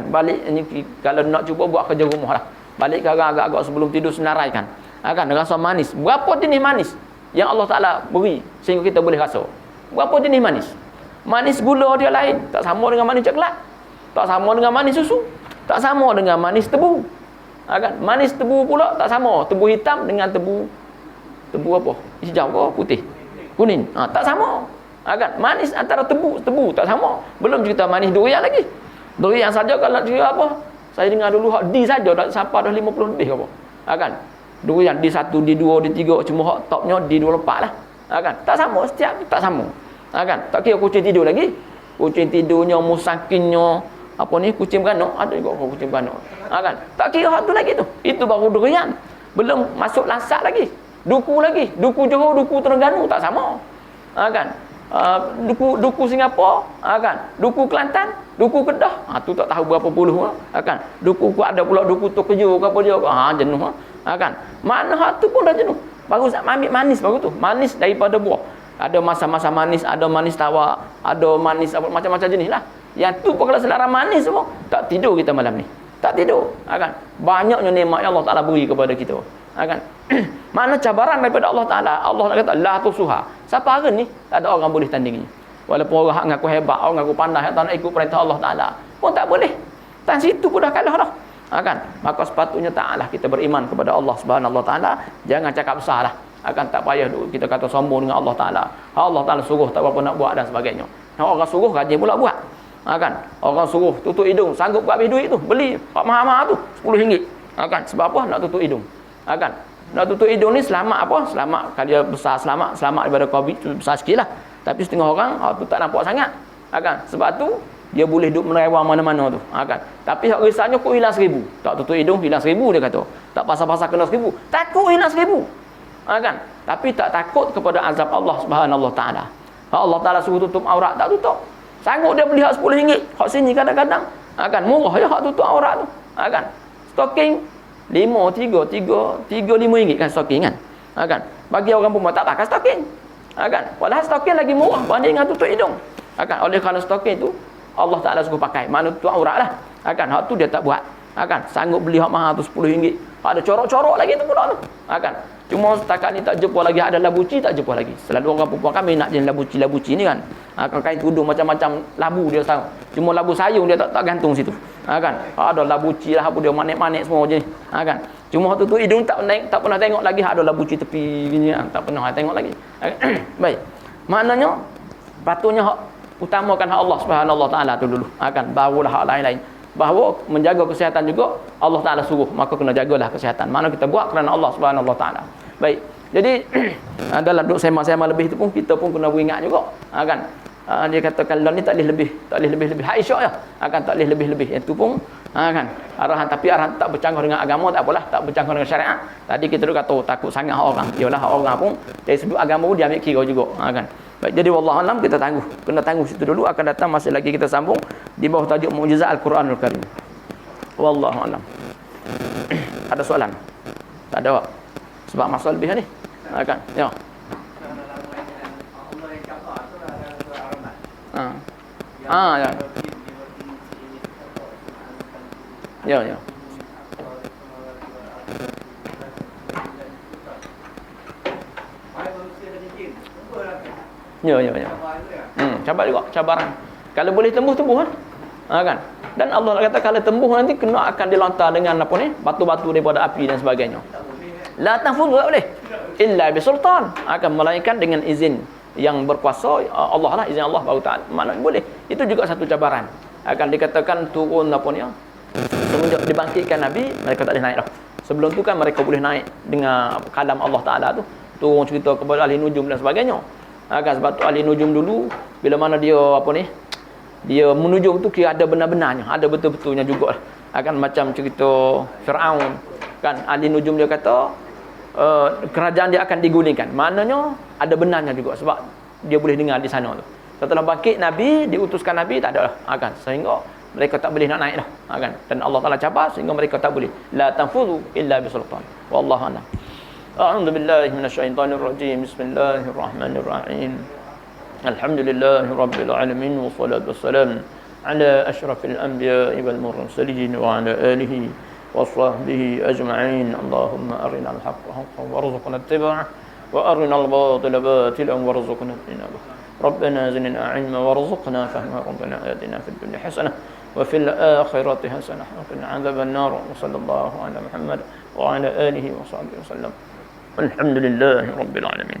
balik ni, kalau nak cuba buat kerja rumah lah. Balik sekarang agak-agak sebelum tidur senaraikan. Rasa manis. Berapa jenis manis yang Allah Ta'ala beri sehingga kita boleh rasa? Berapa jenis manis? Manis gula dia lain, tak sama dengan manis coklat. Tak sama dengan manis susu. Tak sama dengan manis tebu. Manis tebu pula tak sama. Tebu hitam dengan tebu apa? Hijau ke putih? Kuning. Tak sama. Manis antara tebu tak sama. Belum cerita manis durian lagi. Durian saja kalau nak cerita apa? Saya dengar dulu hak D saja dah sampai dah 50 lebih ke apa? Durian D1, D2, D3, cuma hak topnya D24 lah. Tak sama, setiap tak sama. Tak kira kucing tidur lagi. Kucing tidurnya, musakinnya, apa ni, kucing beranak, ada juga orang kucing beranak. Kan? Tak kira hak tu lagi tu. Itu baru durian. Belum masuk Lasak lagi. Duku lagi. Duku Johor, duku Terengganu tak sama. Kan? Duku Singapura, kan? Duku Kelantan, duku Kedah. Tu tak tahu berapa puluh kan. Duku ada pula duku Tokejo ke apa dia. Jenuh kan. Mana hak tu pun dah jenuh. Baru ambil manis baru tu. Manis daripada buah. Ada masa-masa manis, ada manis tawar, ada manis macam-macam jenis lah. Yang tu pun kalau selera manis semua, tak tidur kita malam ni. Tak tidur. Kan? Banyaknya nikmat yang Allah Ta'ala beri kepada kita. Kan? Mana cabaran daripada Allah Ta'ala. Allah kata, la tusuha. Siapa hari ni, tak ada orang boleh tandingi. Walaupun orang ngaku hebat, orang ngaku pandai, tak nak ikut perintah Allah Ta'ala, pun tak boleh. Dan situ pun dah kalah dah. Kan? Maka sepatutnya ta'ala kita beriman kepada Allah Subhanahu Wa Ta'ala. Jangan cakap besar lah. Tak payah kita kata sombong dengan Allah Ta'ala. Allah Ta'ala suruh tak apa nak buat dan sebagainya. Orang suruh rajin pula buat. Kan? Orang suruh tutup hidung, sanggup buat habis duit tu, beli mahal-mahal tu RM10. Kan? Sebab apa? Nak tutup hidung. Kan? Nak tutup hidung ni selamat apa? Selamat kalau dia besar, selamat daripada Covid tu besar sikit lah. Tapi setengah orang tu tak nampak sangat. Kan? Sebab tu dia boleh duduk merewang mana-mana tu. Kan? Tapi hak risanya kok hilang 1,000. Tak tutup hidung hilang 1,000 dia kata. Tak pasal-pasal kena 1,000. Takut hilang 1,000. Kan? Tapi tak takut kepada azab Allah Subhanahu Wa Ta'ala. Allah Ta'ala suruh tutup aurat, tak tutup. Sanggup dia beli hak RM10. Hak sini kadang-kadang kan murah ya hak tutup aurat tu. Kan? Stocking 5 RM5 kan stocking kan. Kan? Bagi orang perempuan tak pakai stocking. Kan? Padahal stocking lagi murah banding dengan tutup hidung. Kan? Oleh kerana stocking tu Allah Ta'ala suruh pakai. Mana tutup aurat lah. Kan? Hak tu dia tak buat. Kan? Sanggup beli hak mahal tu RM10. Ada corok-corok lagi tu pula tu. Kan? Cuma setakat ni tak jumpa lagi ada labuci, tak jumpa lagi. Selalu orang perempuan kami nak jenis labuci ni kan. Kain tudung macam-macam labu dia tahu. Cuma labu sayung dia tak gantung situ. Kan? Ada labuci lah apa dia manik-manik semua je. Kan? Cuma tu hidung tak pernah tengok lagi ada labuci tepi gini kan. Tak pernah tengok lagi. Baik. Maknanya patutnya hak utamakan hak Allah Subhanahu Wa Ta'ala tu dulu. Kan? Barulah hak lain-lain. Bahawa menjaga kesihatan juga Allah Ta'ala suruh, maka kena jagalah kesihatan. Mana kita buat kerana Allah Subhanahu Wa Ta'ala. Baik. Jadi dalam duk sema-sema lebih tu pun kita pun kena beringat juga. Kan? Dia katakan lawan ni tak boleh lebih. Hak isyak ya. Kan tak boleh lebih. Itu pun kan arahan, tapi arahan tak bercanggah dengan agama tak apalah, tak bercanggah dengan syariat. Tadi kita duk kata takut sangat orang. Yalah orang pun dari sudut agama pun dia ambil kira juga. Kan? Baik, jadi wallahu alam kita kena tangguh situ dulu. Akan datang masih lagi kita sambung di bawah tajuk Mukjizat Al-Quranul Karim. Wallahu alam. Ada soalan? Tak ada. Sebab masa lebih ni. Kan? Ya. Ya. Ya. Ya. Cabar juga, cabaran. Kalau boleh tembus kan? Kan? Dan Allah kata kalau tembus nanti kena akan dilontar dengan apa ni? Batu-batu daripada api dan sebagainya. La tanfudhu tak boleh. Illa bisultan. Akan melainkan dengan izin yang berkuasa Allah lah, izin Allah baru tak maknanya boleh. Itu juga satu cabaran. Akan dikatakan turun apa ni? Semenjak dibangkitkan Nabi, mereka tak boleh naik dah. Sebelum tu kan mereka boleh naik dengan kalam Allah Ta'ala tu. Turun cerita kepada ahli nujum dan sebagainya. Kan sebab tu ahli nujum dulu bila mana dia apa ni? Dia menujum tu kira ada benar-benarnya, ada betul-betulnya juga. Akan macam cerita Firaun. Kan ahli nujum dia kata kerajaan dia akan digulingkan. Maknanya ada benarnya juga sebab dia boleh dengar di sana tu. Setelah bangkit Nabi, diutuskan Nabi tak ada lah. Kan sehingga mereka tak boleh nak naik dah. Kan dan Allah Taala cabar sehingga mereka tak boleh. La tanfudhu illa bisultan. Wallahu a'lam. A'udzu billahi minasyaitonir rajim. Bismillahirrahmanirrahim. Alhamdulillahi rabbil alamin wassalatu wassalam ala asyrafil anbiya'i wal mursalin wa ala alihi وصحبه أجمعين اللهم أرنا الحق حقا وارزقنا اتباعه وأرنا الباطل باطلا وارزقنا اجتنابه ربنا زدنا علما وارزقنا فهما ربنا آتنا في الدنيا حسنة وفي الآخرة حسنة وقنا عذاب النار وصلى الله على محمد وعلى آله وصحبه وسلم والحمد لله رب العالمين